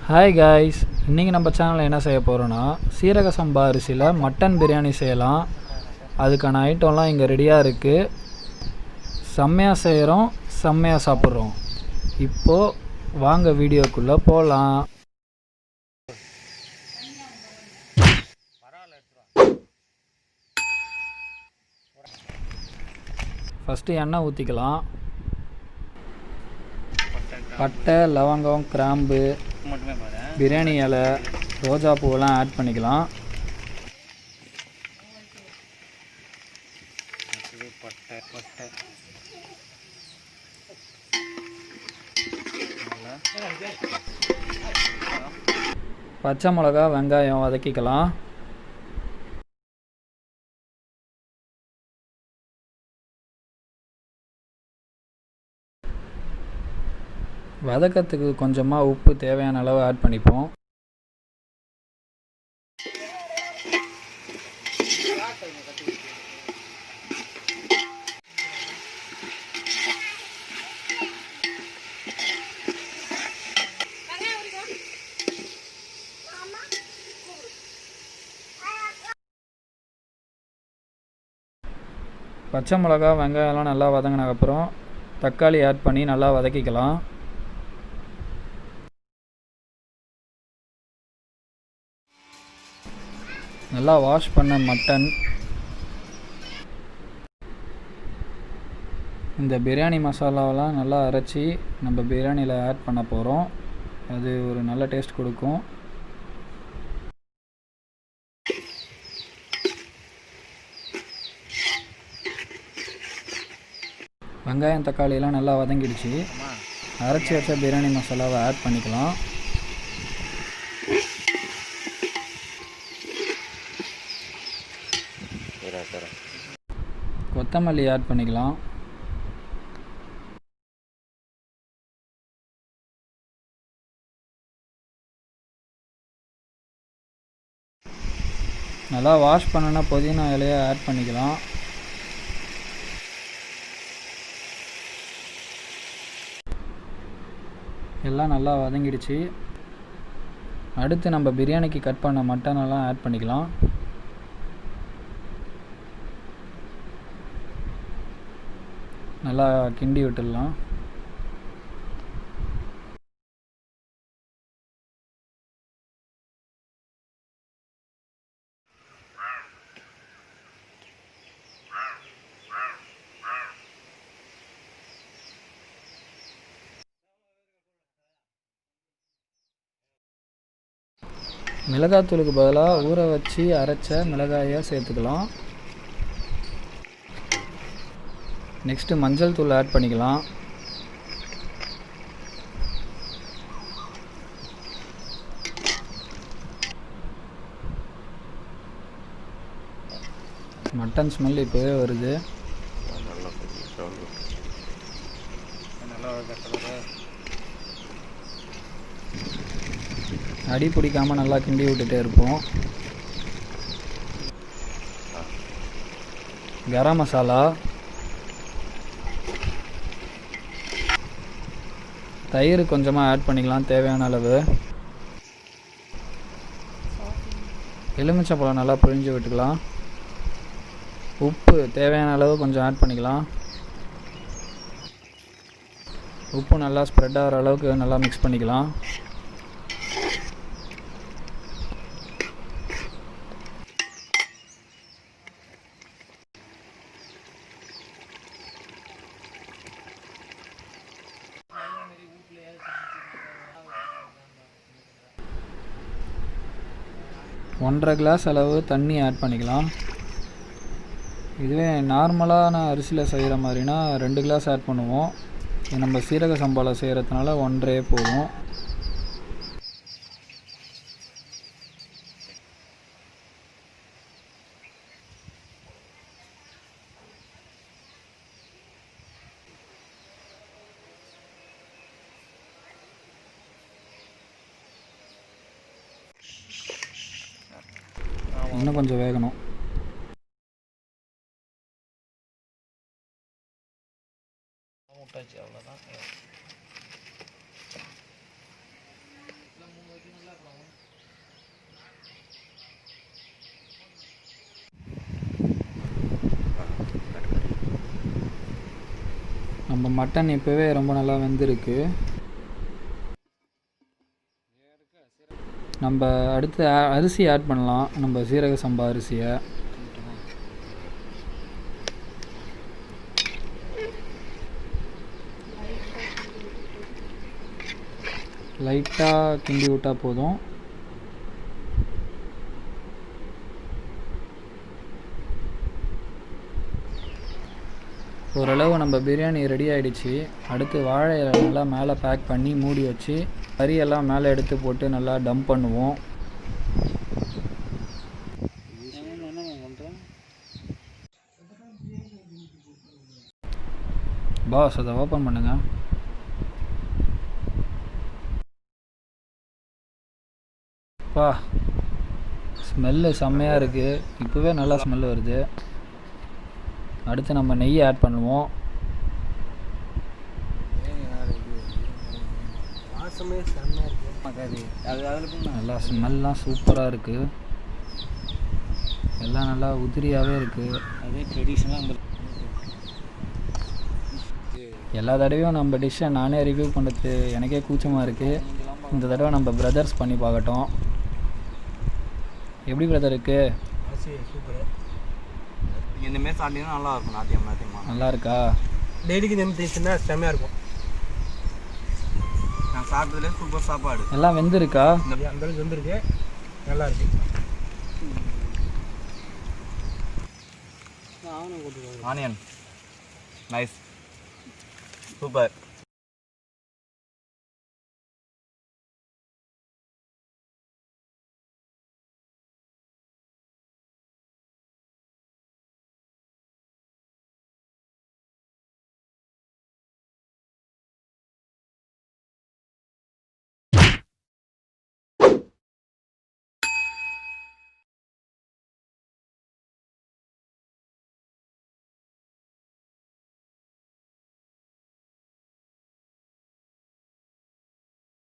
Hi guys, இன்றைக்கி நம்ம சேனலில் என்ன செய்ய போகிறோன்னா சீரக சம்பா அரிசியில் மட்டன் பிரியாணி செய்யலாம். அதுக்கான ஐட்டம்லாம் இங்கே ரெடியாக இருக்குது. செம்மையாக செய்கிறோம், செம்மையாக சாப்பிட்றோம். இப்போது வாங்க வீடியோக்குள்ளே போகலாம். ஃபஸ்ட்டு எண்ணெய் ஊற்றிக்கலாம். பட்டை, லவங்கம், கிராம்பு, பிரியாணி இலை, ரோஜா பூவெல்லாம் ஆட் பண்ணிக்கலாம். பச்சை மிளகா, வெங்காயம் வதக்கிக்கலாம். வதக்கிறதுக்கு கொஞ்சமாக உப்பு தேவையான அளவு ஆட் பண்ணிப்போம். பச்சை மிளகா, வெங்காயம்லாம் நல்லா வதங்கினதுக்கப்புறம் தக்காளி ஆட் பண்ணி நல்லா வதக்கிக்கலாம். நல்லா வாஷ் பண்ண மட்டன், இந்த பிரியாணி மசாலாவெல்லாம் நல்லா அரைச்சி நம்ம பிரியாணியில் ஆட் பண்ண போகிறோம். அது ஒரு நல்ல டேஸ்ட் கொடுக்கும். வெங்காயம், தக்காளியெல்லாம் நல்லா வதங்கிடுச்சு. அரைச்சி வச்ச பிரியாணி மசாலாவை ஆட் பண்ணிக்கலாம். கொத்தமல்லி ஆட் பண்ணிக்கலாம். நல்லா வாஷ் பண்ணனா புதினா இலையை ஆட் பண்ணிக்கலாம். எல்லாம் நல்லா வதங்கிடுச்சு. அடுத்து நம்ம பிரியாணிக்கு கட் பண்ண மட்டனெல்லாம் ஆட் பண்ணிக்கலாம். நல்லா கிண்டி விட்டுடலாம். மிளகாத்தூளுக்கு பதிலாக ஊற வச்சு அரைச்ச மிளகாயை சேர்த்துக்கலாம். நெக்ஸ்ட்டு மஞ்சள் தூள் ஆட் பண்ணிக்கலாம். மட்டன் ஸ்மெல் இப்போவே வருது. அடி பிடிக்காமல் நல்லா கிண்டி விட்டுட்டே இருப்போம். கரம் மசாலா, தயிர் கொஞ்சமாக ஆட் பண்ணிக்கலாம் தேவையான அளவு. எலுமிச்சம்பழம் நல்லா புழிஞ்சு விட்டுக்கலாம். உப்பு தேவையான அளவு கொஞ்சம் ஆட் பண்ணிக்கலாம். உப்பு நல்லா ஸ்ப்ரெட் ஆகிற அளவுக்கு நல்லா மிக்ஸ் பண்ணிக்கலாம். ஒன்றரை கிளாஸ் அளவு தண்ணி ஆட் பண்ணிக்கலாம். இதுவே நார்மலான அரிசியில் செய்கிற மாதிரினா 2 கிளாஸ் ஆட் பண்ணுவோம். நம்ம சீரக சம்பாவில் செய்கிறதுனால 1.5 போதும். இன்னும் கொஞ்சம் வேகணும். அவ்வளோதான். நம்ம மட்டன் இப்போவே ரொம்ப நல்லா வெந்திருக்கு. நம்ம அடுத்து அரிசி ஆட் பண்ணலாம். நம்ம சீரக சம்பா அரிசியை லைட்டாக கிண்டி விட்டால் போதும். ஓரளவு நம்ம பிரியாணி ரெடி ஆகிடுச்சு. அடுத்து வாழை இலை நல்லா மேலே பேக் பண்ணி மூடி வச்சு கறியெல்லாம் மேலே எடுத்து போட்டு நல்லா டம்ப் பண்ணுவோம். பாஸ் அதை ஓப்பன் பண்ணுங்க. பா, ஸ்மெல்லு செம்மையாக இருக்குது. இப்போவே நல்லா ஸ்மெல் வருது. அடுத்து நம்ம நெய் ஆட் பண்ணுவோம். நல்லா ஸ்மெல்லாம் சூப்பராக இருக்குது. எல்லாம் நல்லா உதிரியாகவே இருக்குது. அதே ட்ரெடிஷ்னலாக எல்லா தடவையும் நம்ம டிஷ்ஷை நானே ரிவ்யூ பண்ணுறது எனக்கே கூச்சமாக இருக்குது. இந்த தடவை நம்ம பிரதர்ஸ் பண்ணி பார்க்கட்டும். எப்படி பிரதர் இருக்குது? சூப்பர். இந்தமாரி சாப்பிட்டீங்கன்னா நல்லா இருக்கும். நாத்தியமாக நல்லா இருக்கா? டெய்லிக்கு இந்த டேஸ்ட்னா செம்மையாக இருக்கும். நான் சாப்பிட்டதுலேயே சூப்பர் சாப்பாடு. எல்லாம் வெந்திருக்கா? அந்த அளவுக்கு வெந்திருக்கு. நல்லா இருக்கு. Onion nice super.